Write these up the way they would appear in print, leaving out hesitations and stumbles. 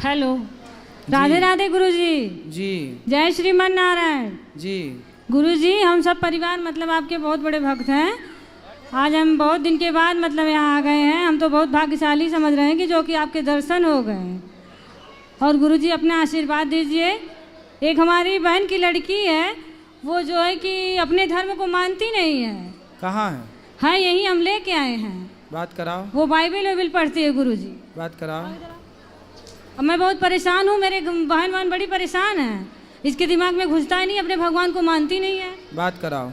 Hello. Radhe Radhe गुरुजी। जी। जय श्रीमन नारायण जी। गुरुजी, हम सब परिवार मतलब आपके बहुत बड़े भक्त हैं। आज हम बहुत दिन के बाद मतलब यहाँ आ गए हैं। हम तो बहुत भाग्यशाली समझ रहे हैं कि जो कि आपके दर्शन हो गए हैं। और गुरुजी अपना आशीर्वाद दीजिए। एक हमारी बहन की लड़की है, वो जो है कि अपने धर्म को मानती नहीं है। कहाँ है? हाँ, यही हम लेके आए हैं। बात कराओ। वो बाइबल वाइबल पढ़ती है गुरुजी। बात कराओ। अब मैं बहुत परेशान हूँ, मेरे बहन बड़ी परेशान है। इसके दिमाग में घुसता ही नहीं, अपने भगवान को मानती नहीं है। बात कराओ।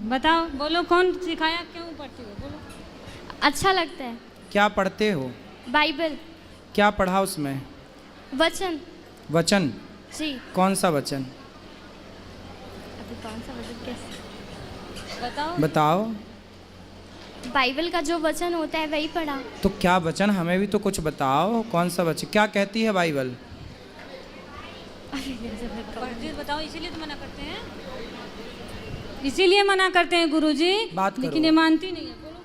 बताओ, बोलो कौन सिखाया, क्यों पढ़ती हो, बोलो। अच्छा लगता है। क्या पढ़ते हो? बाइबल। क्या पढ़ा उसमें? वचन। वचन? जी। कौन सा वचन? अभी कौन सा वचन कैसे बताओ। बताओ। बाइबल का जो वचन होता है वही पढ़ा। तो क्या वचन, हमें भी तो कुछ बताओ। कौन सा वचन, क्या कहती है बाइबल? बताओ, इसीलिए तो मना करते हैं, इसीलिए मना करते हैं गुरुजी। बात करो। लेकिन ये मानती नहीं है। बोलो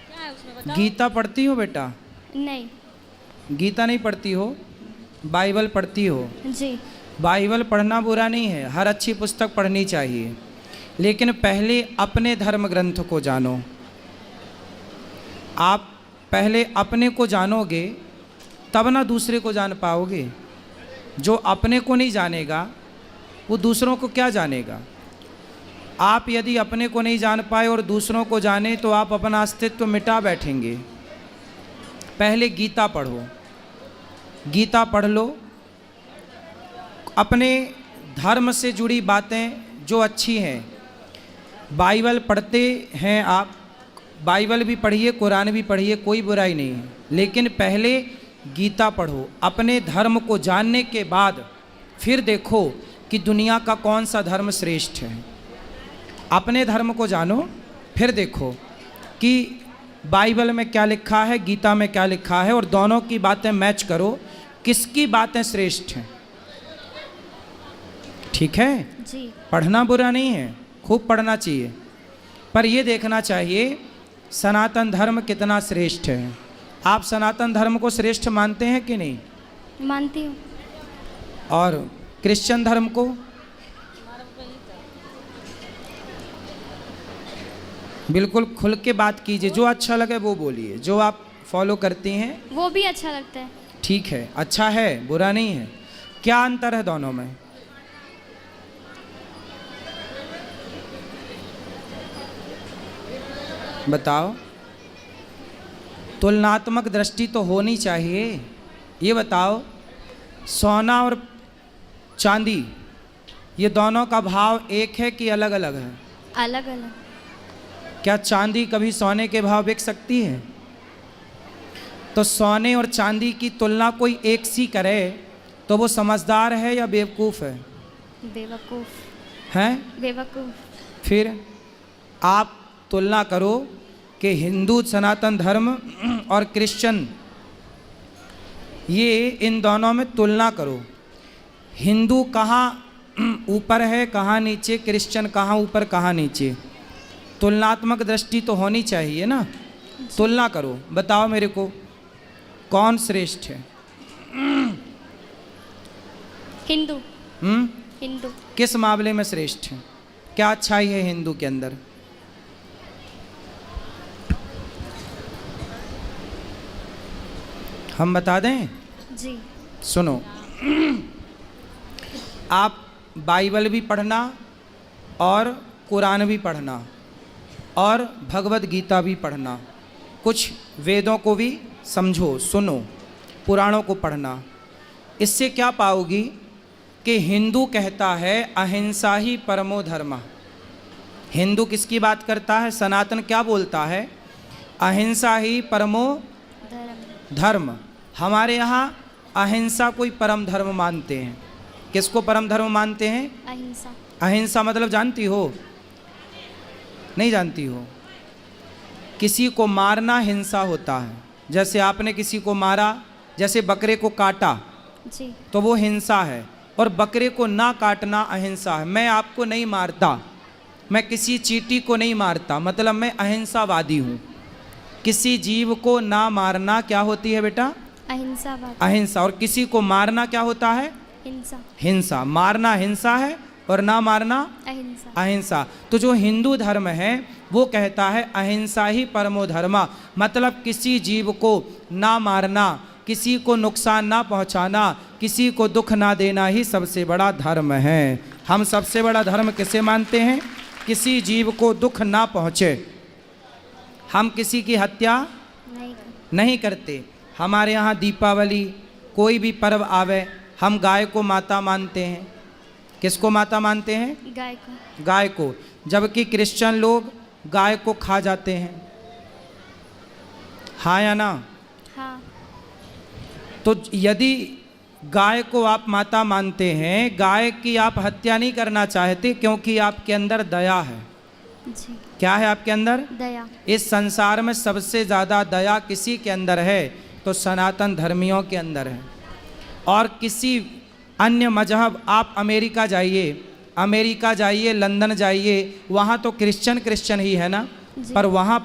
क्या है उसमें, बताओ। गीता पढ़ती हो बेटा? नहीं। गीता नहीं पढ़ती हो, बाइबल पढ़ती हो? जी। बाइबल पढ़ना बुरा नहीं है, हर अच्छी पुस्तक पढ़नी चाहिए, लेकिन पहले अपने धर्म ग्रंथ को जानो। आप पहले अपने को जानोगे तब ना दूसरे को जान पाओगे। जो अपने को नहीं जानेगा वो दूसरों को क्या जानेगा। आप यदि अपने को नहीं जान पाए और दूसरों को जाने तो आप अपना अस्तित्व मिटा बैठेंगे। पहले गीता पढ़ो, गीता पढ़ लो, अपने धर्म से जुड़ी बातें जो अच्छी हैं। बाइबल पढ़ते हैं आप, बाइबल भी पढ़िए, कुरान भी पढ़िए, कोई बुराई नहीं है, लेकिन पहले गीता पढ़ो। अपने धर्म को जानने के बाद फिर देखो कि दुनिया का कौन सा धर्म श्रेष्ठ है। अपने धर्म को जानो, फिर देखो कि बाइबल में क्या लिखा है, गीता में क्या लिखा है, और दोनों की बातें मैच करो, किसकी बातें श्रेष्ठ हैं। ठीक है जी। पढ़ना बुरा नहीं है, खूब पढ़ना चाहिए, पर यह देखना चाहिए सनातन धर्म कितना श्रेष्ठ है। आप सनातन धर्म को श्रेष्ठ मानते हैं कि नहीं? मानती हूँ। और क्रिश्चियन धर्म को? बिल्कुल खुल के बात कीजिए, जो अच्छा लगे वो बोलिए, जो आप फॉलो करती हैं वो भी अच्छा लगता है। ठीक है, अच्छा है, बुरा नहीं है। क्या अंतर है दोनों में? बताओ। तुलनात्मक दृष्टि तो होनी चाहिए। ये बताओ, सोना और चांदी ये दोनों का भाव एक है कि अलग अलग है? अलग अलग। क्या चांदी कभी सोने के भाव बिक सकती है? तो सोने और चांदी की तुलना कोई एक सी करे तो वो समझदार है या बेवकूफ़ है? बेवकूफ़ हैं? बेवकूफ़। फिर आप तुलना करो कि हिंदू सनातन धर्म और क्रिश्चियन, ये इन दोनों में तुलना करो। हिंदू कहाँ ऊपर है, कहाँ नीचे, क्रिश्चियन कहाँ ऊपर कहाँ नीचे। तुलनात्मक दृष्टि तो होनी चाहिए ना। तुलना करो, बताओ मेरे को कौन श्रेष्ठ है? हिंदू। हिंदू। किस मामले में श्रेष्ठ है? क्या अच्छाई है हिंदू के अंदर? हम बता दें? जी। सुनो, आप बाइबल भी पढ़ना और कुरान भी पढ़ना और भगवत गीता भी पढ़ना, कुछ वेदों को भी समझो, सुनो, पुराणों को पढ़ना। इससे क्या पाओगी कि हिंदू कहता है अहिंसा ही परमो धर्म। हिंदू किसकी बात करता है? सनातन क्या बोलता है? अहिंसा ही परमो धर्म। हमारे यहाँ अहिंसा कोई परम धर्म मानते हैं। किसको परम धर्म मानते हैं? अहिंसा। अहिंसा मतलब जानती हो? नहीं जानती हो? किसी को मारना हिंसा होता है। जैसे आपने किसी को मारा, जैसे बकरे को काटा जी, तो वो हिंसा है, और बकरे को ना काटना अहिंसा है। मैं आपको नहीं मारता, मैं किसी चींटी को नहीं मारता, मतलब मैं अहिंसावादी हूँ। किसी जीव को ना मारना क्या होती है बेटा? अहिंसा बात। अहिंसा। और किसी को मारना क्या होता है? हिंसा। हिंसा। मारना हिंसा है और ना मारना अहिंसा। अहिंसा। तो जो हिंदू धर्म है वो कहता है अहिंसा ही परमो धर्मा, मतलब किसी जीव को ना मारना, किसी को नुकसान ना पहुंचाना, किसी को दुख ना देना ही सबसे बड़ा धर्म है। हम सबसे बड़ा धर्म किसे मानते हैं? किसी जीव को दुख ना पहुंचे। हम किसी की हत्या नहीं करते। हमारे यहाँ दीपावली कोई भी पर्व आवे हम गाय को माता मानते हैं। किसको माता मानते हैं? गाय को। गाय को। जबकि क्रिश्चियन लोग गाय को खा जाते हैं, हाँ या ना? हाँ। तो यदि गाय को आप माता मानते हैं, गाय की आप हत्या नहीं करना चाहते क्योंकि आपके अंदर दया है। जी। क्या है आपके अंदर? दया। इस संसार में सबसे ज़्यादा दया किसी के अंदर है तो सनातन धर्मियों के अंदर है। और किसी अन्य मजहब, आप अमेरिका जाइए, लंदन जाइए, वहाँ तो क्रिश्चियन ही है ना, पर वहाँ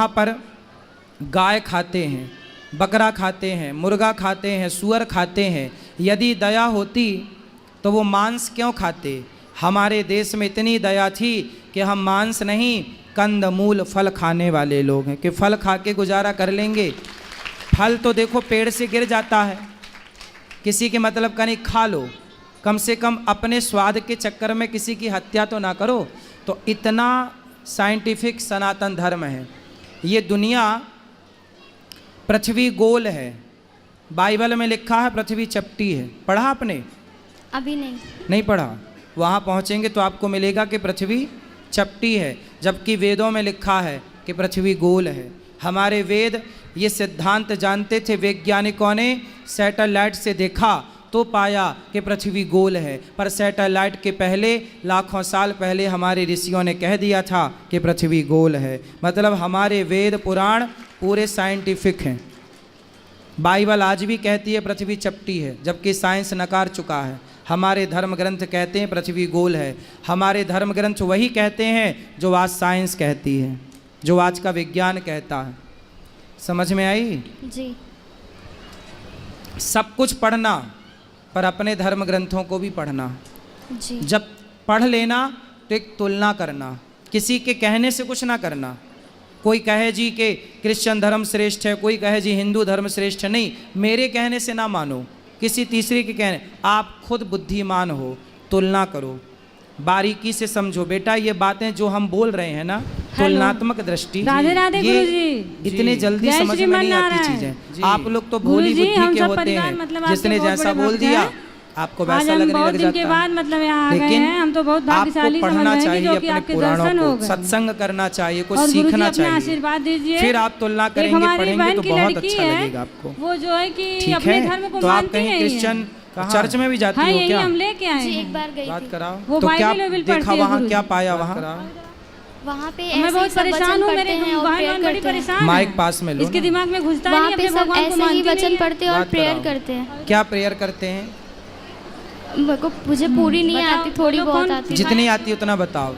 पर गाय खाते हैं, बकरा खाते हैं, मुर्गा खाते हैं, सूअर खाते हैं। यदि दया होती तो वो मांस क्यों खाते? हमारे देश में इतनी दया थी कि हम मांस नहीं, कंद मूल फल खाने वाले लोग हैं कि फल खा के गुजारा कर लेंगे। फल तो देखो पेड़ से गिर जाता है, किसी के मतलब का नहीं, खा लो, कम से कम अपने स्वाद के चक्कर में किसी की हत्या तो ना करो। तो इतना साइंटिफिक सनातन धर्म है। ये दुनिया, पृथ्वी गोल है, बाइबल में लिखा है पृथ्वी चपटी है। पढ़ा आपने? अभी नहीं पढ़ा। वहाँ पहुँचेंगे तो आपको मिलेगा कि पृथ्वी चपटी है, जबकि वेदों में लिखा है कि पृथ्वी गोल है। हमारे वेद ये सिद्धांत जानते थे। वैज्ञानिकों ने सैटेलाइट से देखा तो पाया कि पृथ्वी गोल है, पर सैटेलाइट के पहले लाखों साल पहले हमारे ऋषियों ने कह दिया था कि पृथ्वी गोल है। मतलब हमारे वेद पुराण पूरे साइंटिफिक हैं। बाइबल आज भी कहती है पृथ्वी चपटी है, जबकि साइंस नकार चुका है। हमारे धर्म ग्रंथ कहते हैं पृथ्वी गोल है। हमारे धर्म ग्रंथ वही कहते हैं जो आज साइंस कहती है, जो आज का विज्ञान कहता है। समझ में आई? जी। सब कुछ पढ़ना, पर अपने धर्म ग्रंथों को भी पढ़ना। जी। जब पढ़ लेना तो एक तुलना करना, किसी के कहने से कुछ ना करना। कोई कहे जी कि क्रिश्चियन धर्म श्रेष्ठ है, कोई कहे जी हिंदू धर्म श्रेष्ठ है, नहीं, मेरे कहने से ना मानो, किसी तीसरे के कहने। आप खुद बुद्धिमान हो, तुलना करो, बारीकी से समझो। बेटा ये बातें जो हम बोल रहे हैं ना, तुलनात्मक दृष्टि, राधे राधे ये गुरुजी। इतने जल्दी जय समझ श्री में नहीं आती मन्नारायण। चीजें। आप लोग तो भोली गुरुजी, बुद्धि हम के सब होते परिवार हैं, मतलब आपके जिसने बहुत जैसा बड़े बोल भक्त दिया हैं। आपको आज वैसा हम लगने बहुत लग दिन के जाता बाद है। मतलब यहाँ आ गए लेकिन हैं, हम तो बहुत आपको भाग्यशाली समझ पढ़ना रहे हैं कि चाहिए जो कि अपने आपके पुराणों दर्शन हो को, गए। सत्संग करना चाहिए, कुछ और गुरुजी सीखना अपना चाहिए। आशीर्वाद दीजिए। फिर आप तुलना एक करेंगे, हमारी पढ़ेंगे बहन तो की बहुत लड़की अच्छा है, लगेगा आपको। वो जो है कि ठीक अपने है? धर्म को तो आप मानती कहीं नहीं क्रिश्चियन है। चर्च में भी जाती हाँ, हो यही क्या? हम लेके आए जी, हैं। एक बार गई बात थी। कराओ। वो तो क्या बाइबल वाइबल देखा पढ़ती है वहाँ, गुरुजी। क्या पाया वहाँ? वहाँ पे मैं ऐसे बहुत ही सब परेशान वचन हूँ, पढ़ते मेरे हैं और बहन प्रेयर बड़ी करते हैं। परेशान है। माइक पास में लो इसके ना। दिमाग में घुसता ही वहाँ नहीं, पे अपने सब भगवान को ऐसे ही मानती नहीं वचन है। पढ़ते हैं और बात प्रेयर कराओ। करते हैं। क्या प्रेयर करते हैं? मेरे को मुझे पूरी नहीं बताओ, आती, थोड़ी बोलो बहुत कौन? आती है। जितनी आती है उतना बताओ।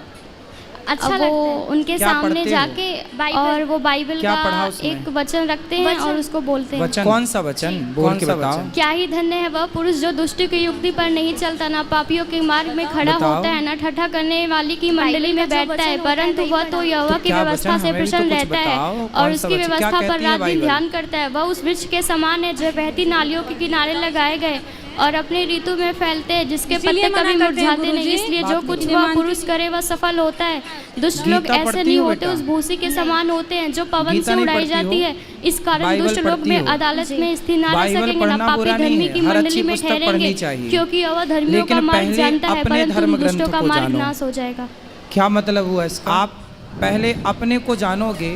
अच्छा लगता है। उनके क्या सामने पढ़ते हो? जाके और वो बाइबल क्या पढ़ा का उसमें? एक वचन रखते हैं और उसको बोलते हैं। वचन कौन सा वचन बोल के बताओ। क्या ही धन्य है वह पुरुष जो दुष्ट की युक्ति पर नहीं चलता, ना पापियों के मार्ग में खड़ा बताओ। होता है, ना ठट्ठा करने वाली की मंडली में बैठता है, परंतु वह तो यहोवा की क्या व्यवस्था वचन? से हमें भी तो प्रसन्न कुछ रहता है बताओ। और कौन सा उसकी वचन? क्या व्यवस्था पर कहती है रात दिन बाइबल? ध्यान करता है। वह उस वृक्ष के समान है जो बहती नालियों के किनारे लगाए गए और अपने ऋतु में फैलते हैं, जिसके इसीलिए पत्ते मना कभी करते हैं मुरझाते नहीं। गुरुजी। इसलिए जो बात कुछ करो। वह पुरुष करे वह सफल होता है। दुष्ट लोग गीता ऐसे पढ़ती नहीं हो होते, बेटा? उस भूसी के समान होते हैं जो पवन गीता से नहीं उड़ाई पढ़ती जाती हो? है। इस कारण बाइबल दुष्ट लोग पढ़ती में हो? अदालत में स्थिर न रह बाइबल सकेंगे, न पढ़ना पापी बुरा नहीं धर्मी है, की हर मंडली अच्छी में पुस्तक ठहरेंगे, पढ़नी चाहिए। क्योंकि वह धर्मियों लेकिन का मार्ग पहले जानता है, अपने परंतु धर्म दुष्टों ग्रंथ का को मार्ग जानो। नाश हो जाएगा। क्या मतलब हुआ इसका? आप पहले अपने को जानोगे,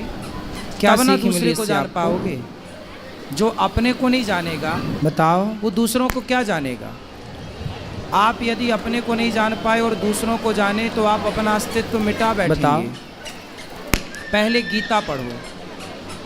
क्या तब ना सीख मिली दूसरे को इससे जान आप पाओगे। जो अपने को नहीं जानेगा, बताओ वो दूसरों को क्या जानेगा। आप यदि अपने को नहीं जान पाए और दूसरों को जाने तो आप अपना अस्तित्व मिटा बैठेंगे। बताओ। पहले गीता पढ़ो,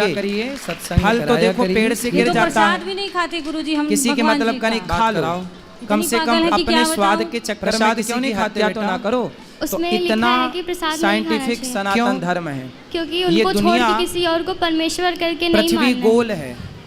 खाओगे करिए, सत्संग फल तो कराया देखो करिए। पेड़ से ये गिर तो जाता प्रसाद है, भी नहीं खाते गुरुजी हम किसी के भगवान मतलब जी का नहीं का। खा लो, कराओ। कम इतनी से पागल कम है कि अपने क्या स्वाद बताऊं? के चक्कर में प्रसाद किसी क्यों नहीं की खाते हत्या तो बेटा? ना करो। तो उसमें लिखा इतना है कि प्रसाद नहीं खाना साइंटिफिक चाहिए। सनातन क्यों? धर्म है। क्योंकि ये उनको छोड़ दुनिया के किसी और को परमेश्वर करके नहीं पृथ्वी मानना है। गोल है,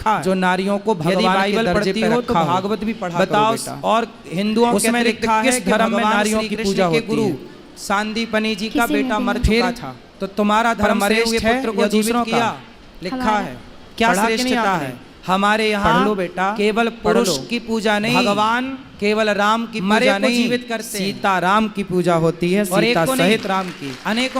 लिखा है। जो नारियों को यदि भगवान के बाइबल दर्जे पढ़ती पे हो तो रखा हो। भागवत भी पढ़ा बताओ, करो बेटा। और हिंदुओं के उसमें अतिरिक्त लिखा है किस कि धर्म में भगवान नारियों श्री की कृष्ण पूजा के होती गुरु है? सांदीपनि जी का किसी ने बेटा भी मर नहीं। चुका था, तो तुम्हारा पर धर्म मरे श्रेष्ठ हुए है पुत्र या को जीवित दूसरों किया, का? लिखा हमारा। है। क्या पढ़ा कि नहीं श्रेष्ठता आपने? है? हमारे यहाँ पढ़ लो बेटा, केवल पढ़ पुरुष लो। की पूजा नहीं, भगवान केवल राम की मरे पूजा को नहीं, जीवित करते हैं। सीता राम की पूजा होती है, और एक सीता को नहीं, सहित राम की। अनेकों